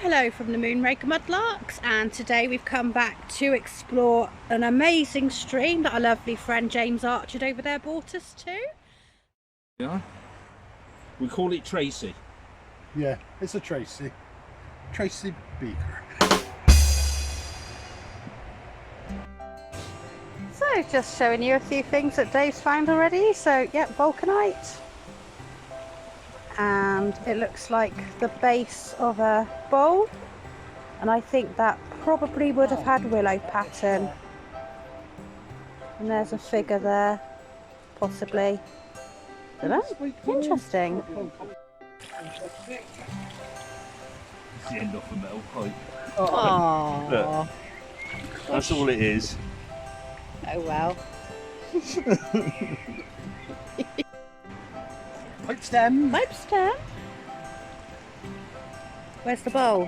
Hello from the Moonraker Mudlarks, and today we've come back to explore an amazing stream that our lovely friend James Archard over there brought us to. Yeah, we call it Tracy. Yeah, it's a Tracy Beaker. So just showing you a few things that Dave's found already. So yeah, vulcanite, and it looks like the base of a bowl, and I think that probably would have had willow pattern. And there's a figure there, possibly. Interesting. It's the end of a metal pipe. Oh, look, that's all it is. Oh well. Pipe stem. Pipe stem. Where's the bowl?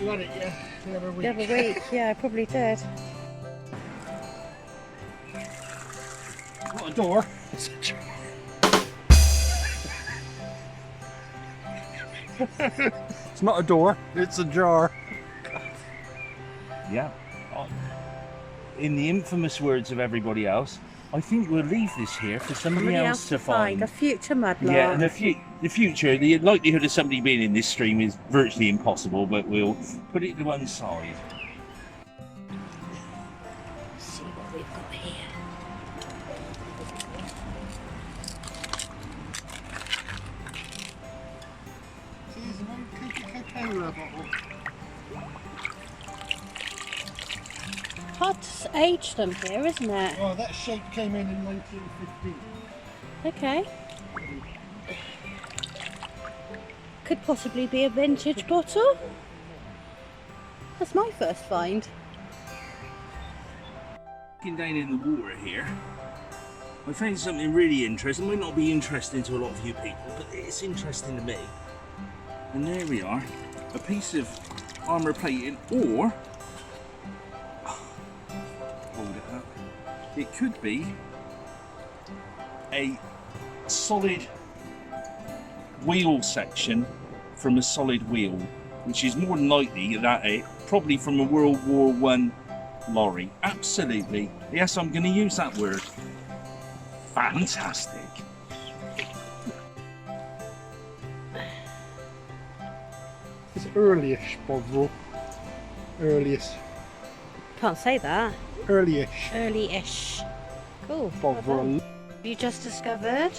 You had it, yeah, the other week. The other week, yeah, I probably did. Not a door. It's a jar. It's not a door, it's a jar. Yeah. In the infamous words of everybody else, I think we'll leave this here for somebody else to find. A future mudlark. Yeah, in the future, the likelihood of somebody being in this stream is virtually impossible, but we'll put it to one side. Let's see what we've got here. There's an old Coca-Cola bottle. Hard to age them here, isn't it? Oh, that shape came in 1915. Okay. Could possibly be a vintage bottle. That's my first find. Looking down in the water here, I found something really interesting. It might not be interesting to a lot of you people, but it's interesting to me. And there we are, a piece of armour plating, or hold it up. It could be a solid wheel section from a solid wheel, which is more than likely that probably from a World War I lorry. Absolutely. Yes, I'm going to use that word. Fantastic. It's early-ish, Bovril. Earliest. Can't say that. Early-ish. Early-ish. Cool. Bovril. You just discovered?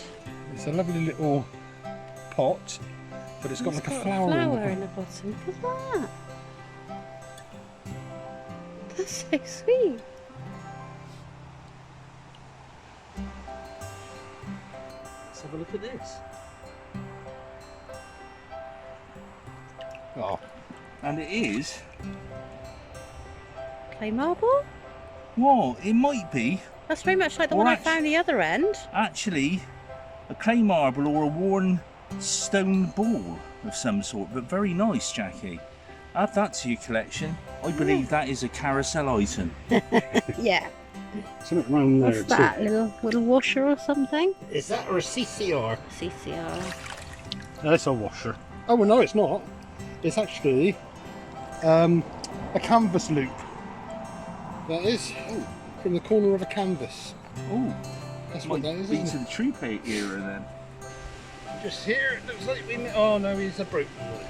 It's a lovely little pot, but it's got like a flower in the bottom. Look at that. That's so sweet. Let's have a look at this. Oh. And it is, Clay marble? well, it might be That's very much like the Or one I act- found the other end. actually a clay marble or a worn stone ball of some sort, but very nice, Jackie. Add that to your collection. I believe that is a carousel item. Yeah. Something round there What's that? Little washer or something? Is that or a CCR? CCR. That's a washer. Oh, well, no, it's not. It's actually a canvas loop. That is. Oh, from the corner of a canvas. Oh, That's what that is, be to isn't the troop era then. it? Just here, it looks like we... Oh, no, he's a broken one.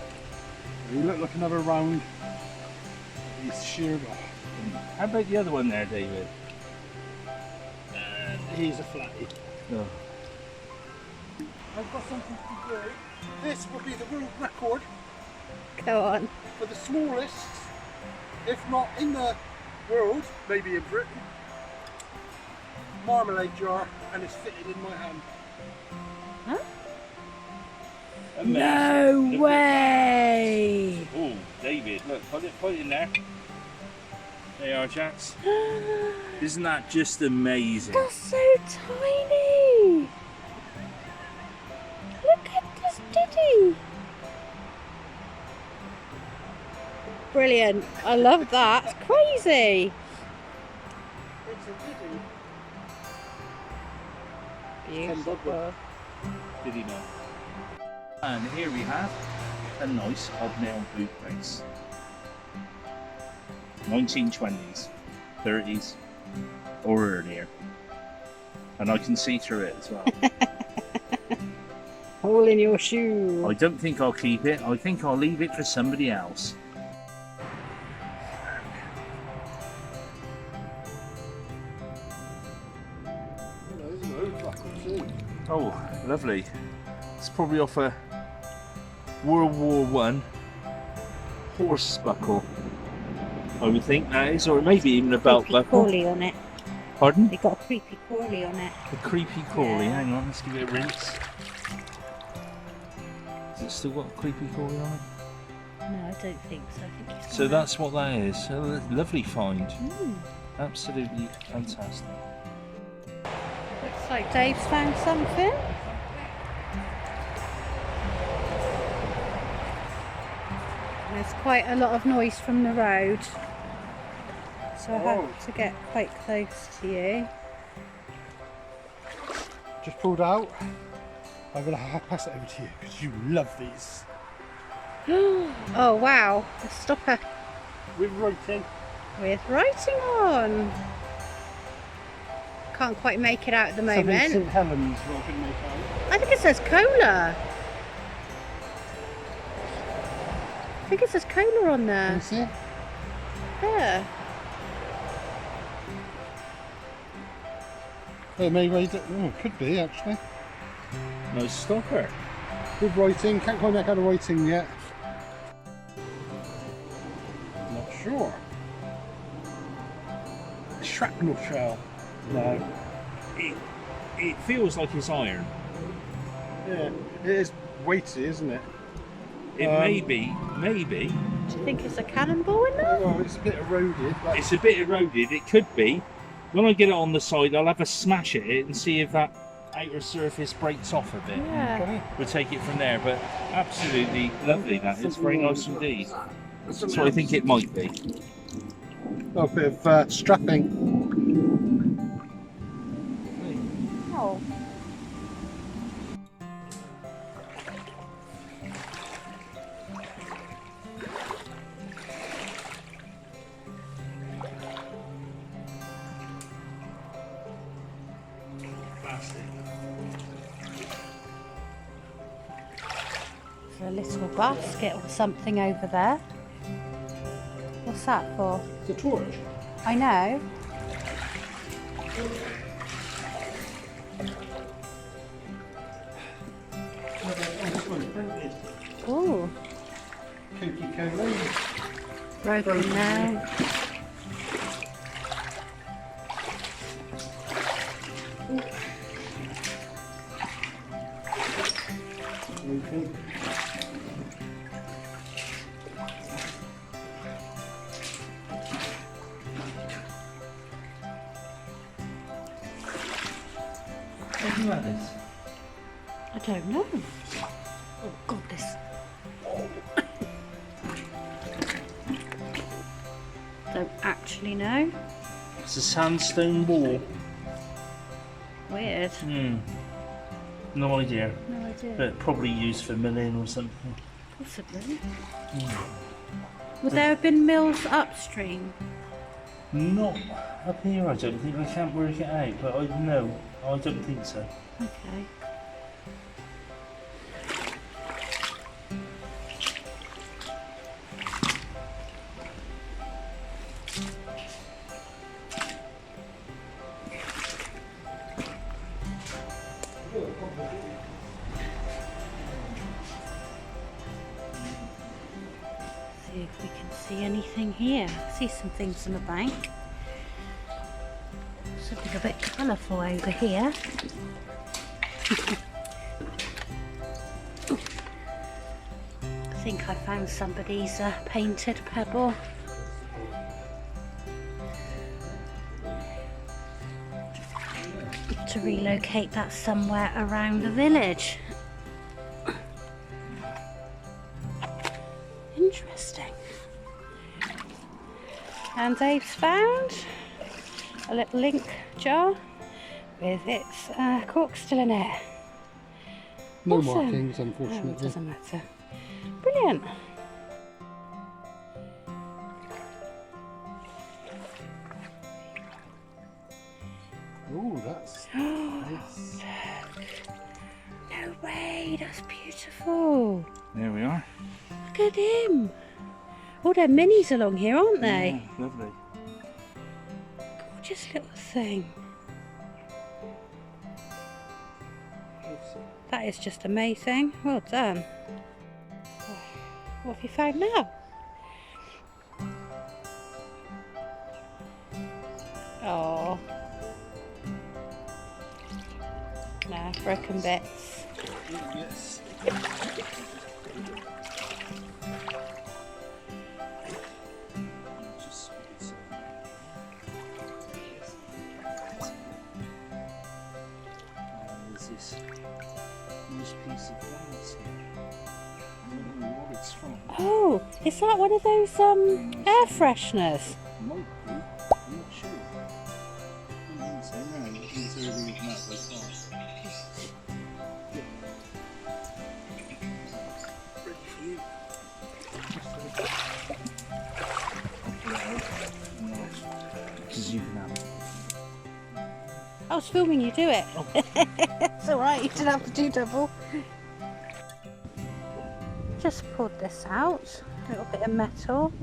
You look like another round. He's sheared off. How about the other one there, David? And he's a flatty. Oh. I've got something to do. This will be the world record Go on. for the smallest, if not in the world, maybe in Britain, marmalade jar, and it's fitted in my hand. Huh? Amazing. No Look at way! that. Oh, David, look, put it in there. There you are, Jax. Isn't that just amazing? That's so tiny! Look at this ditty! Brilliant. I love that. It's crazy. It's a ditty. Beautiful. Did he know? And here we have a nice hobnail boot base. 1920s, 30s, or earlier. And I can see through it as well. Hole in your shoe. I don't think I'll keep it. I think I'll leave it for somebody else. Oh, lovely. It's probably off a World War One horse buckle. I would think that is, or maybe even a belt Creepy buckle. Corley on it. Pardon? They got a creepy Corley on it. A creepy Corley. Yeah. Hang on, let's give it a rinse. Has it still got a creepy Corley on it? No, I don't think so. I think it's So on that's what that is. A lovely find. Mm. Absolutely fantastic. Looks like Dave's found something. There's quite a lot of noise from the road, so I have to get quite close to you. Just pulled out. I'm going to pass it over to you because you love these. Oh wow, a stopper With writing. with writing on. Can't quite make it out at the Something moment. St Helens, what I can make out. I think it says cola. I think it says cola on Can there. you see it? Yeah. Oh, maybe it could be actually. Nice stopper. With writing, can't quite make out the writing yet. Not sure. Shrapnel shell. No. It feels like it's iron. Yeah, it is weighty, isn't it? It may be. Do you think it's a cannonball in there? Well, it's a bit eroded. Like, It's a bit eroded. It could be. When I get it on the side, I'll have a smash at it and see if that outer surface breaks off a bit. Yeah. We'll take it from there. But absolutely lovely. That is very nice indeed. That's what I think it might be. a bit of strapping. Oh. A little basket or something over there. What's that for? It's a torch. I know. Ooh, Coca-Cola. broken now. Okay. Think about this. I don't know. Oh God, this. Don't actually know. It's a sandstone wall. Weird. No idea. No idea. But probably used for milling or something. Possibly. Would there have been mills upstream? Not up here, I don't think. I can't work it out, but I don't think so. Okay. See if we can see anything here. See some things in the bank. Something a bit colourful over here. I think I found somebody's painted pebble. To relocate that somewhere around the village. Interesting. And Dave's found a little ink jar with its cork still in it. No Awesome. markings, Oh, unfortunately. it doesn't matter. Brilliant. Oh, that's nice. No way, that's beautiful. There we are. Look at him. Oh, they're minis along here, aren't they? Yeah, lovely. Gorgeous little thing. That is just amazing. Well done. What have you found now? Oh. No, broken bits. Yes. There's this nice piece of glass here. I don't know what it's from. Oh, is that one of those air fresheners? Might be. I'm not sure. I don't think so. No, it's already come out by far. Ready for you. Because you can have it. I was filming you do it. It's alright, you didn't have to do double. Just pulled this out, a little bit of metal.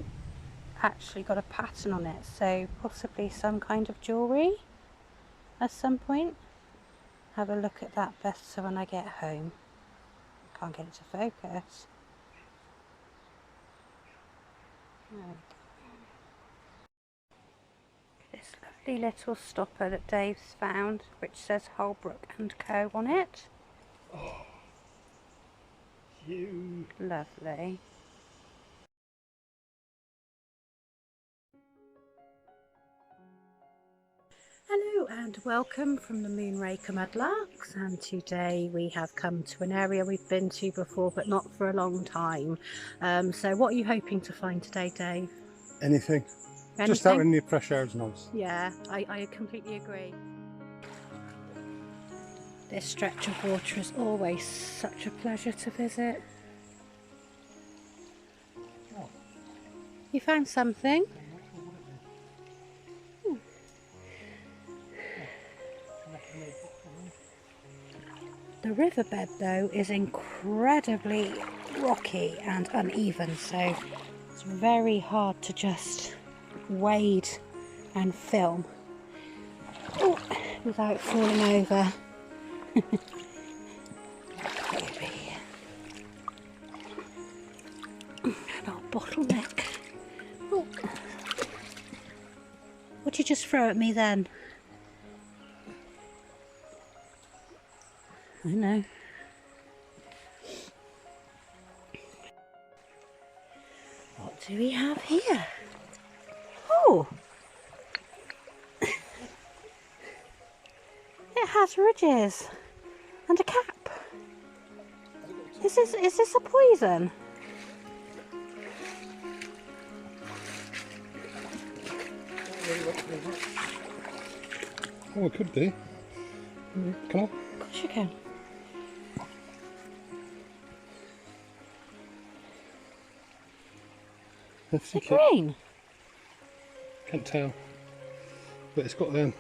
Actually got a pattern on it, so possibly some kind of jewellery at some point. Have a look at that better when I get home. Can't get it to focus. There we go. This lovely little stopper that Dave's found, which says Holbrook and Co on it. You. Lovely. Hello and welcome from the Moonraker Mudlarks, and today we have come to an area we've been to before but not for a long time. So what are you hoping to find today, Dave? Anything. Anything? Just out in the fresh air is nice. Yeah, I completely agree. This stretch of water is always such a pleasure to visit. You found something? The riverbed though is incredibly rocky and uneven, so it's very hard to just wade and film without falling over. An old bottleneck. Oh. What'd you just throw at me then? I know. What do we have here? Oh! It has ridges and a cap. Is this a poison? Oh, it could be. Come on. Of course you can. Let's see. Is it green? Can't tell. But it's got It's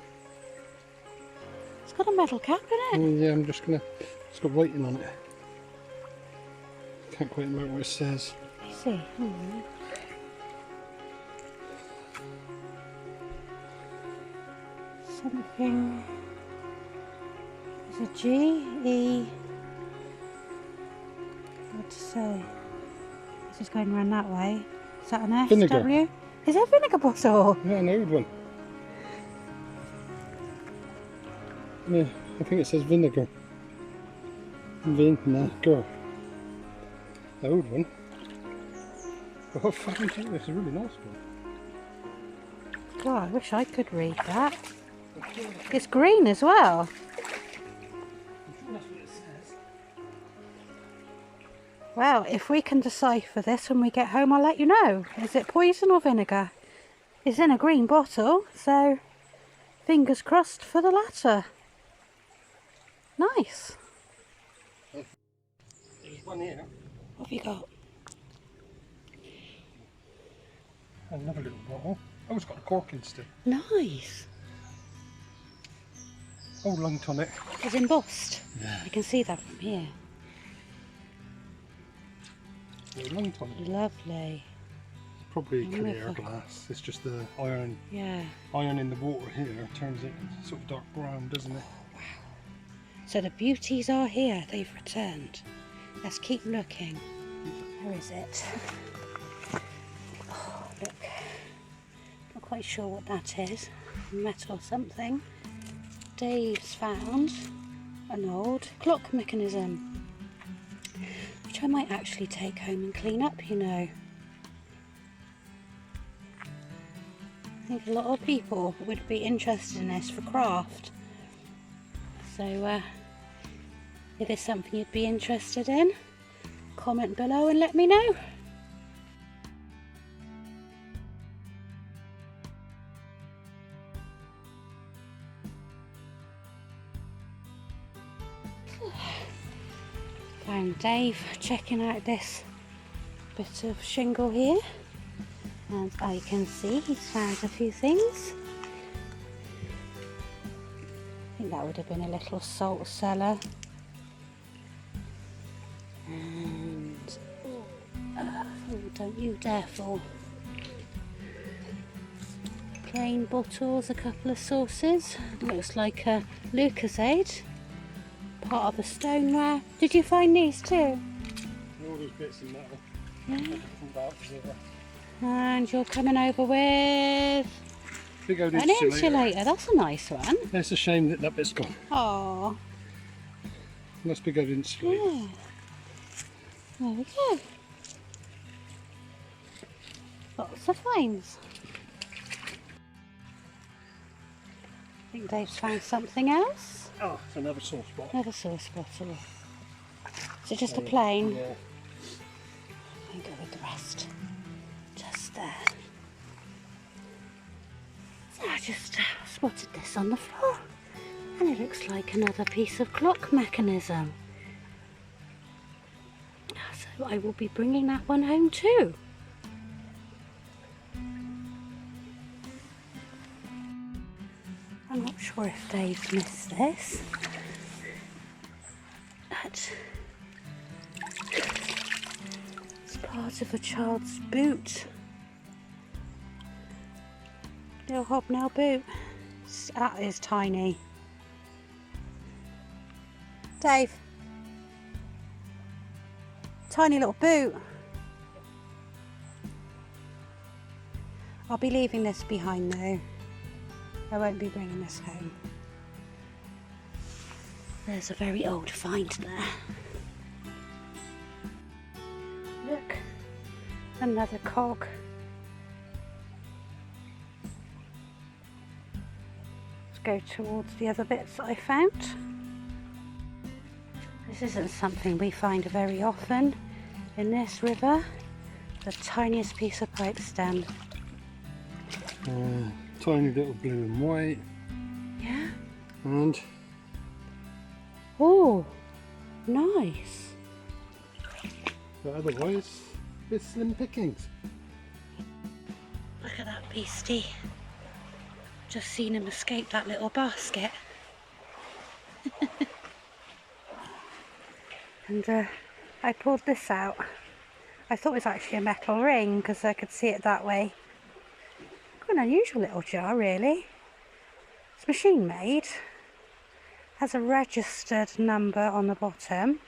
got a metal cap in it. yeah, I'm just gonna. It's got writing on it. Can't quite remember what it says. I see. Something. Is it G, E? What to say? This is going around that way. Is that an F? Vinegar. W? Is that a vinegar bottle? Yeah, an old one. Yeah, I think it says vinegar. Vinegar. The old one. Oh, fucking shit, this is a really nice one. God, I wish I could read that. It's green as well. That's what it says. Well, if we can decipher this when we get home, I'll let you know. Is it poison or vinegar? It's in a green bottle, so fingers crossed for the latter. Nice. There's one here. What have you got? Another little bottle. Oh, it's got a cork in still. Nice. Oh, lung tonic. It's embossed. Yeah. I can see that from here. Oh, lung tonic. Lovely. Probably clear Wonderful. glass. It's just the iron Yeah. in the water here turns it sort of dark brown, doesn't it? So the beauties are here. They've returned. Let's keep looking. Where is it? Oh, look. Not quite sure what that is. Metal or something. Dave's found an old clock mechanism, which I might actually take home and clean up, you know. I think a lot of people would be interested in this for craft. So if it's something you'd be interested in, comment below and let me know. Found Dave checking out this bit of shingle here, and I can see he's found a few things. I think that would have been a little salt cellar, and oh, don't you dare fall. Plain bottles, a couple of saucers. Looks like a Lucasade. Part of a stoneware. Did you find these too? All those bits of metal. Yeah. And you're coming over with Big old an insulator. That's a nice one. It's a shame that bit's gone. Oh, Nice big old insulator. yeah. There we go. Lots of flames. I think Dave's found something else. Oh, it's another sauce bottle. Another sauce bottle. Is it just a plain? Yeah. I'll go with the rest. Just there. So I just spotted this on the floor, and it looks like another piece of clock mechanism. So I will be bringing that one home too. I'm not sure if Dave missed this, but it's part of a child's boot. Little hobnail boot. That is tiny. Dave. Tiny little boot. I'll be leaving this behind though. I won't be bringing this home. There's a very old find there. Look, another cog. Let's go towards the other bits that I found. This isn't something we find very often in this river. The tiniest piece of pipe stem. Tiny little blue and white. Yeah. And Oh, nice. but otherwise, it's slim pickings. Look at that beastie. Just seen him escape that little basket. And I pulled this out. I thought it was actually a metal ring because I could see it that way. Quite an unusual little jar, really. It's machine made. Has a registered number on the bottom.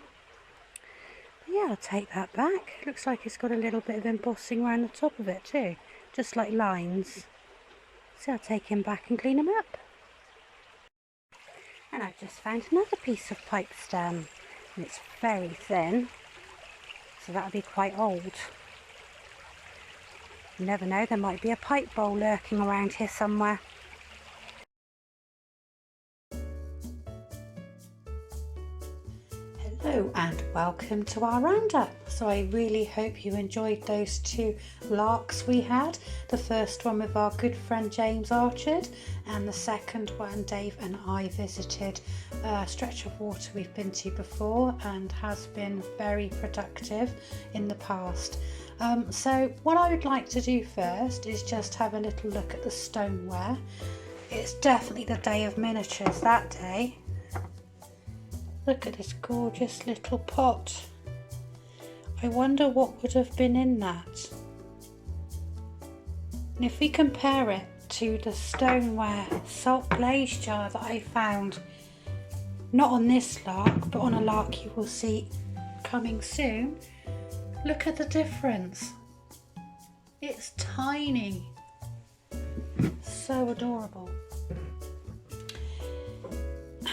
But yeah, I'll take that back. It looks like it's got a little bit of embossing around the top of it too, just like lines. So I'll take him back and clean him up. And I've just found another piece of pipe stem. And it's very thin, so that'll be quite old. You never know, there might be a pipe bowl lurking around here somewhere. Hello and welcome to our roundup. So I really hope you enjoyed those 2 larks we had. The first one with our good friend James Archard, and the second one Dave and I visited a stretch of water we've been to before and has been very productive in the past. So what I would like to do first is just have a little look at the stoneware. It's definitely the day of miniatures that day. Look at this gorgeous little pot. I wonder what would have been in that. And if we compare it to the stoneware salt glaze jar that I found, not on this lark, but on a lark you will see coming soon, look at the difference. It's tiny. So adorable.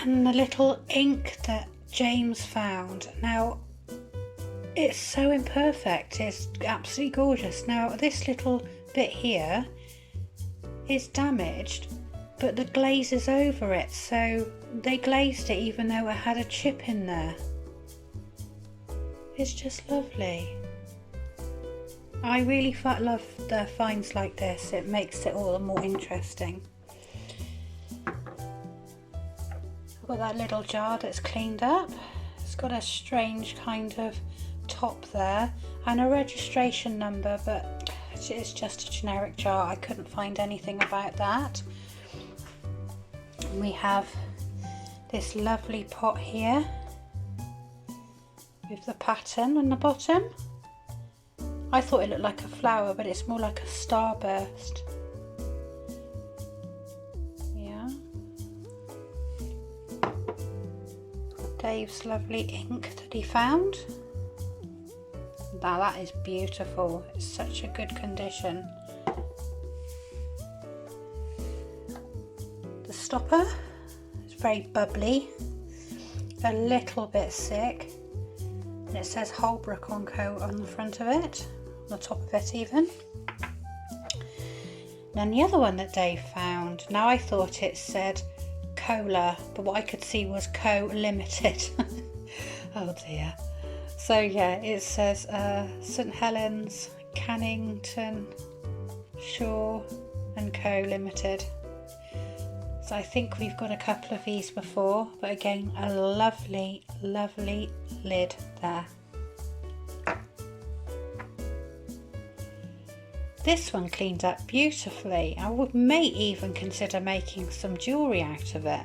And the little ink that James found. Now, it's so imperfect, it's absolutely gorgeous. Now, this little bit here is damaged, but the glaze is over it, so they glazed it even though it had a chip in there. It's just lovely. I really love the finds like this, it makes it all the more interesting. Got that little jar that's cleaned up. It's got a strange kind of top there and a registration number, but it's just a generic jar. I couldn't find anything about that. And we have this lovely pot here with the pattern on the bottom. I thought it looked like a flower, but it's more like a starburst. Dave's lovely ink that he found. Now that is beautiful, it's such a good condition. The stopper is very bubbly, a little bit sick, and it says Holbrook on the front of it, on the top of it even. Then the other one that Dave found, now I thought it said Cola, but what I could see was Co Limited. Oh dear. So yeah, it says St Helens, Cannington, Shaw and Co Limited. So I think we've got a couple of these before, but again, a lovely, lovely lid there. This one cleaned up beautifully. I may even consider making some jewellery out of it.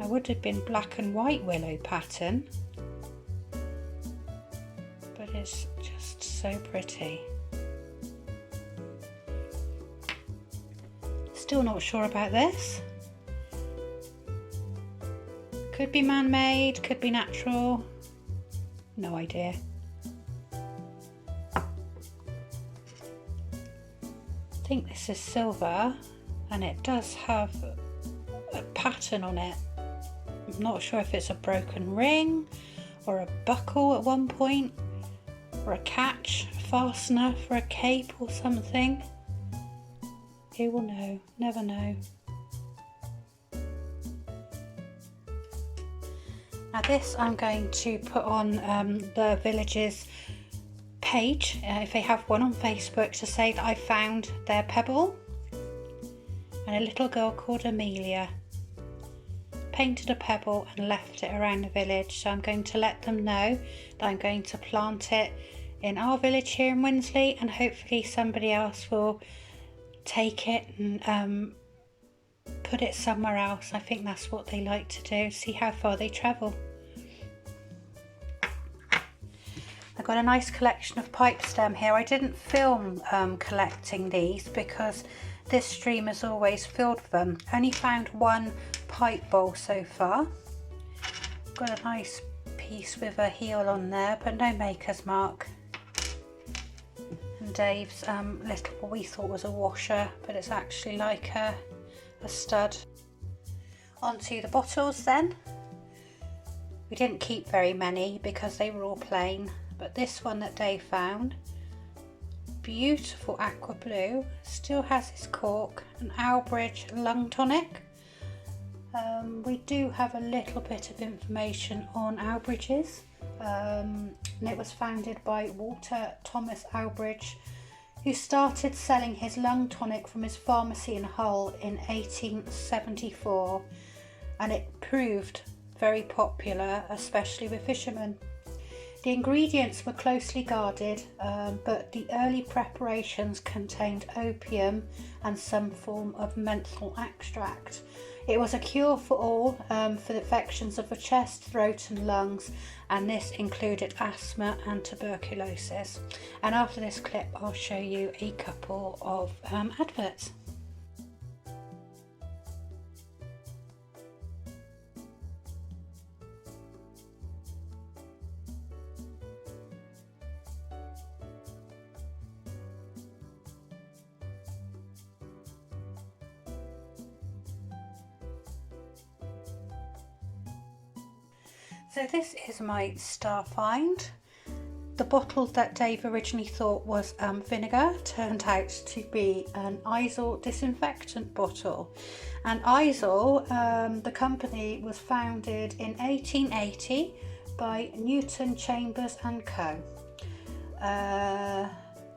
I would have been black and white willow pattern, but it's just so pretty. Still not sure about this. Could be man-made, could be natural. No idea. I think this is silver and it does have a pattern on it. I'm not sure if it's a broken ring or a buckle at one point, or a catch, a fastener for a cape or something. Who will know? Never know. Now this I'm going to put on the village's page, if they have one on Facebook, to say that I found their pebble, and a little girl called Amelia painted a pebble and left it around the village. So I'm going to let them know that I'm going to plant it in our village here in Winsley, and hopefully somebody else will take it and put it somewhere else. I think that's what they like to do, see how far they travel. I've got a nice collection of pipe stem here. I didn't film collecting these because this stream is always filled with them. Only found one pipe bowl so far. Got a nice piece with a heel on there, but no maker's mark. And Dave's little, what we thought was a washer, but it's actually like a stud. Onto the bottles then. We didn't keep very many because they were all plain, but this one that Dave found, beautiful aqua blue, still has its cork, an Albridge lung tonic. We do have a little bit of information on Albridges. and it was founded by Walter Thomas Albridge, who started selling his lung tonic from his pharmacy in Hull in 1874, and it proved very popular, especially with fishermen. The ingredients were closely guarded, but the early preparations contained opium and some form of menthol extract. It was a cure for all, for the infections of the chest, throat and lungs, and this included asthma and tuberculosis. And after this clip I'll show you a couple of adverts. So this is my star find. The bottle that Dave originally thought was vinegar turned out to be an Izal disinfectant bottle. And Izal, the company, was founded in 1880 by Newton Chambers and Co.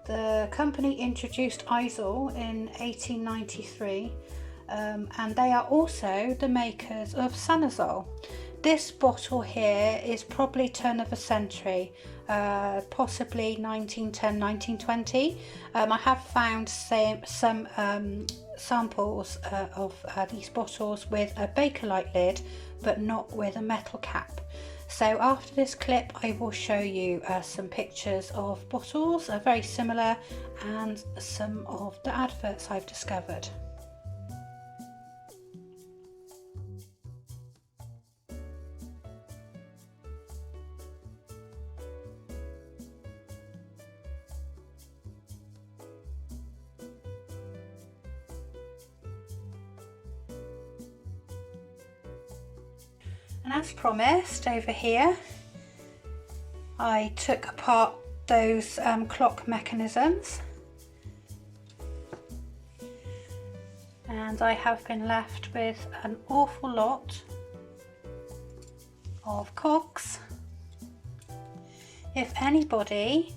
The company introduced Izal in 1893, and they are also the makers of Sanazol. This bottle here is probably turn of the century, possibly 1910, 1920. I have found some samples of these bottles with a Bakelite lid, but not with a metal cap. So after this clip I will show you some pictures of bottles, very similar, and some of the adverts I've discovered. And as promised, over here I took apart those clock mechanisms, and I have been left with an awful lot of cogs. If anybody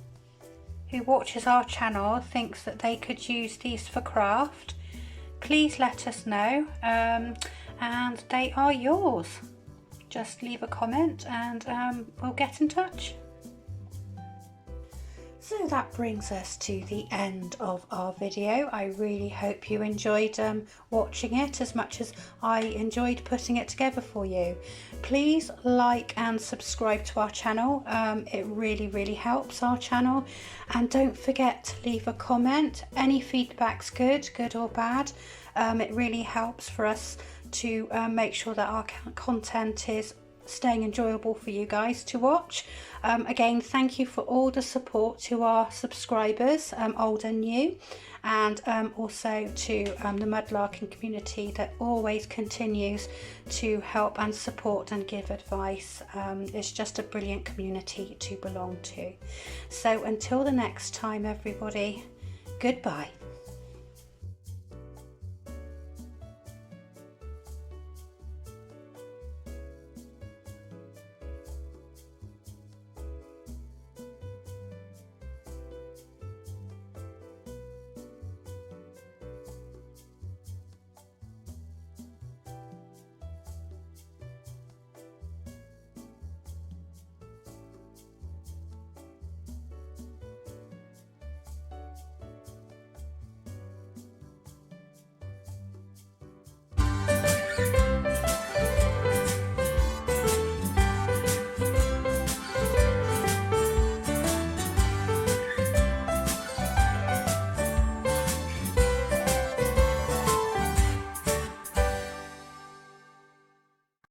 who watches our channel thinks that they could use these for craft, please let us know, and they are yours. Just leave a comment and we'll get in touch. So that brings us to the end of our video. I really hope you enjoyed watching it as much as I enjoyed putting it together for you. Please like and subscribe to our channel. It really helps our channel, and don't forget to leave a comment. Any feedback's good or bad. It really helps for us to make sure that our content is staying enjoyable for you guys to watch. Again, thank you for all the support to our subscribers, old and new, and also to the mudlarking community that always continues to help and support and give advice. It's just a brilliant community to belong to. So until the next time, everybody, goodbye.